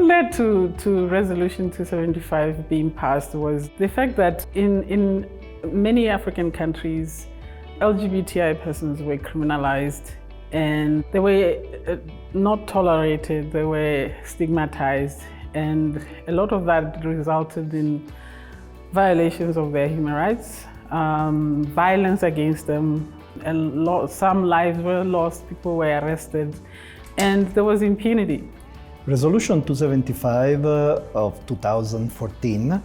led to Resolution 275 being passed was the fact that in many African countries, LGBTI persons were criminalized and they were not tolerated, they were stigmatized, and a lot of that resulted in violations of their human rights, violence against them. Some lives were lost, people were arrested, and there was impunity. Resolution 275 of 2014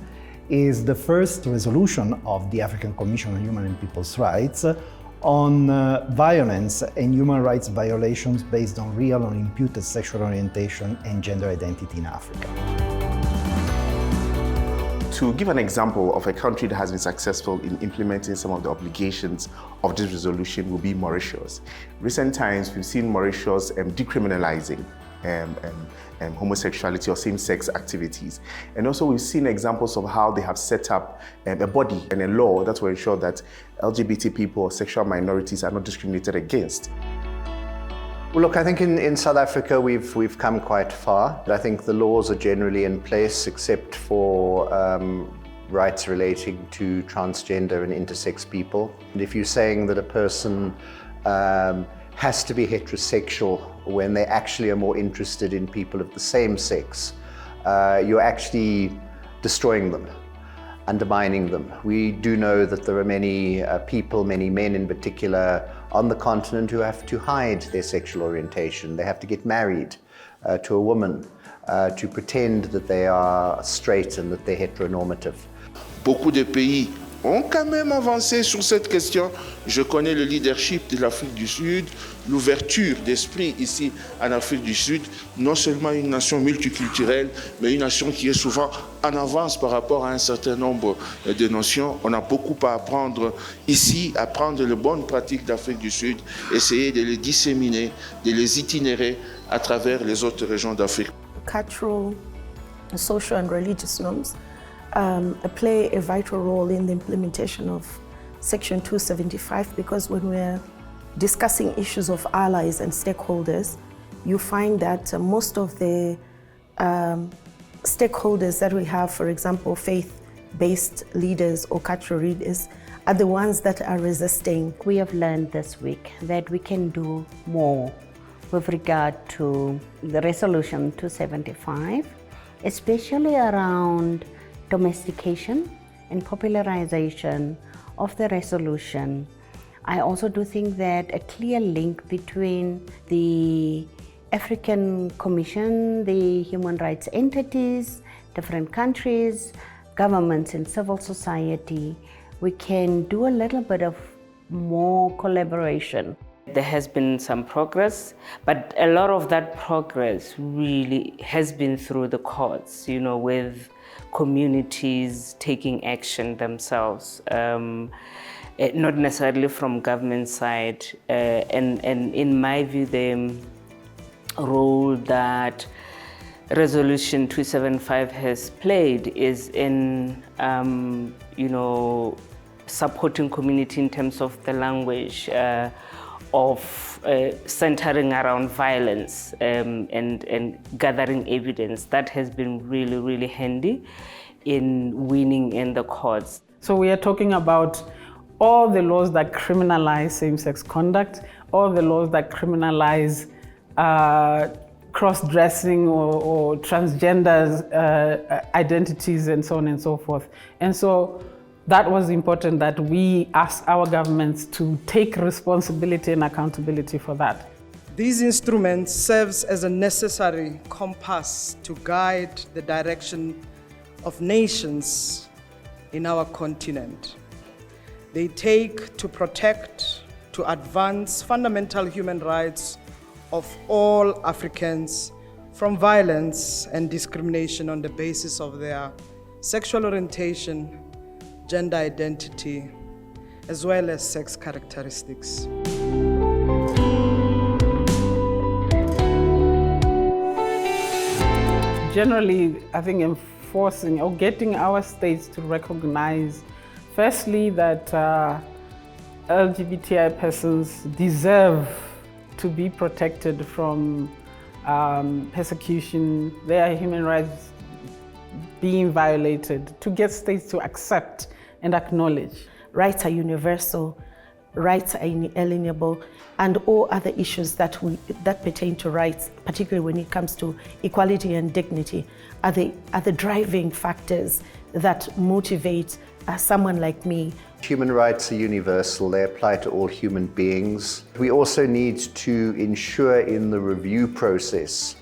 is the first resolution of the African Commission on Human and People's Rights on violence and human rights violations based on real or imputed sexual orientation and gender identity in Africa. To give an example of a country that has been successful in implementing some of the obligations of this resolution will be Mauritius. Recent times, we've seen Mauritius decriminalizing homosexuality or same-sex activities. And also we've seen examples of how they have set up a body and a law that will ensure that LGBT people or sexual minorities are not discriminated against. Well, look, I think in South Africa we've come quite far. I think the laws are generally in place except for rights relating to transgender and intersex people. And if you're saying that a person has to be heterosexual when they actually are more interested in people of the same sex, you're actually destroying them, undermining them. We do know that there are many people, many men in particular, on the continent who have to hide their sexual orientation. They have to get married to a woman to pretend that they are straight and that they're heteronormative. Beaucoup de pays ont quand même avancé sur cette question. Je connais le leadership de l'Afrique du Sud, l'ouverture d'esprit ici en Afrique du Sud, non seulement une nation multiculturelle, mais une nation qui est souvent en avance par rapport à un certain nombre de nations. On a beaucoup à apprendre ici, apprendre les bonnes pratiques d'Afrique du Sud, essayer de les disséminer, de les itinérer à travers les autres régions d'Afrique. Cultural, social and religious norms play a vital role in the implementation of Section 275, because when we're discussing issues of allies and stakeholders, you find that most of the stakeholders that we have, for example, faith-based leaders or cultural leaders, are the ones that are resisting. We have learned this week that we can do more with regard to the Resolution 275, especially around domestication and popularization of the resolution. I also do think that a clear link between the African Commission, the human rights entities, different countries, governments and civil society, we can do a little bit of more collaboration. There has been some progress, but a lot of that progress really has been through the courts, with communities taking action themselves, not necessarily from government side. And in my view, the role that Resolution 275 has played is in, supporting community in terms of the language of centering around violence and gathering evidence. That has been really, really handy in winning in the courts. So we are talking about all the laws that criminalize same-sex conduct, all the laws that criminalize cross-dressing or transgender identities and so on and so forth. And so that was important that we ask our governments to take responsibility and accountability for that. These instruments serves as a necessary compass to guide the direction of nations in our continent. They take to protect, to advance fundamental human rights of all Africans from violence and discrimination on the basis of their sexual orientation, gender identity, as well as sex characteristics. Generally, I think enforcing or getting our states to recognize, firstly, that LGBTI persons deserve to be protected from persecution, there are human rights being violated, to get states to accept and acknowledge. Rights are universal, rights are inalienable, and all other issues that pertain to rights, particularly when it comes to equality and dignity, are the driving factors that motivate someone like me. Human rights are universal, they apply to all human beings. We also need to ensure in the review process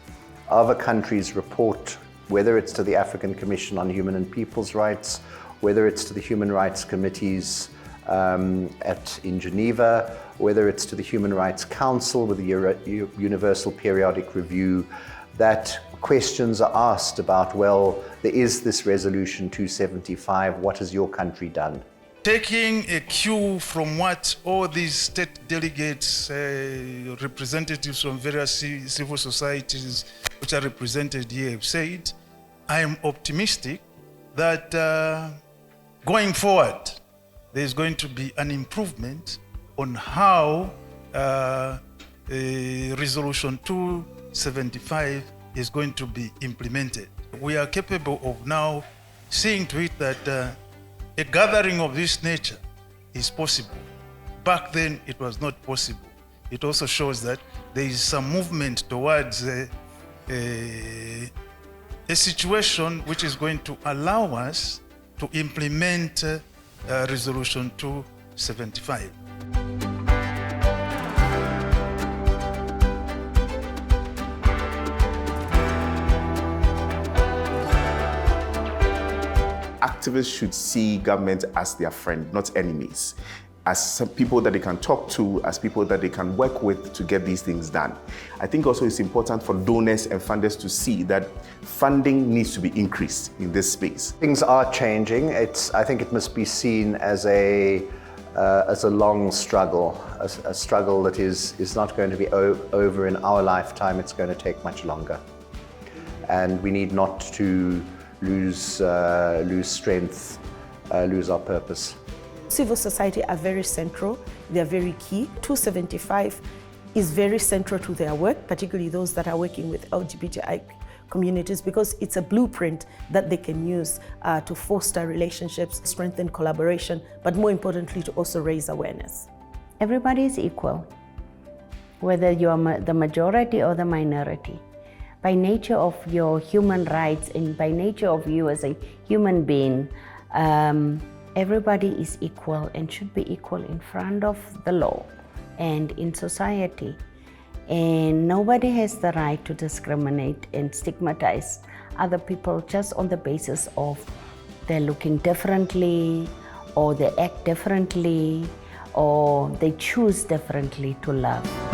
of a country's report, whether it's to the African Commission on Human and People's Rights, whether it's to the Human Rights Committees in Geneva, whether it's to the Human Rights Council with the Universal Periodic Review, that questions are asked about, well, there is this Resolution 275, what has your country done? Taking a cue from what all these state delegates, representatives from various civil societies which are represented here have said, I am optimistic that going forward, there's going to be an improvement on how Resolution 275 is going to be implemented. We are capable of now seeing to it that a gathering of this nature is possible. Back then, it was not possible. It also shows that there is some movement towards a situation which is going to allow us to implement Resolution 275. Activists should see government as their friend, not enemies, as some people that they can talk to, as people that they can work with to get these things done. I think also it's important for donors and funders to see that funding needs to be increased in this space. Things are changing. I think it must be seen as a long struggle, a struggle that is not going to be over in our lifetime. It's going to take much longer. And we need not to lose strength, lose our purpose. Civil society are very central, they're very key. 275 is very central to their work, particularly those that are working with LGBTI communities, because it's a blueprint that they can use to foster relationships, strengthen collaboration, but more importantly, to also raise awareness. Everybody is equal, whether you are the majority or the minority. By nature of your human rights and by nature of you as a human being, everybody is equal and should be equal in front of the law and in society. And nobody has the right to discriminate and stigmatize other people just on the basis of they're looking differently, or they act differently, or they choose differently to love.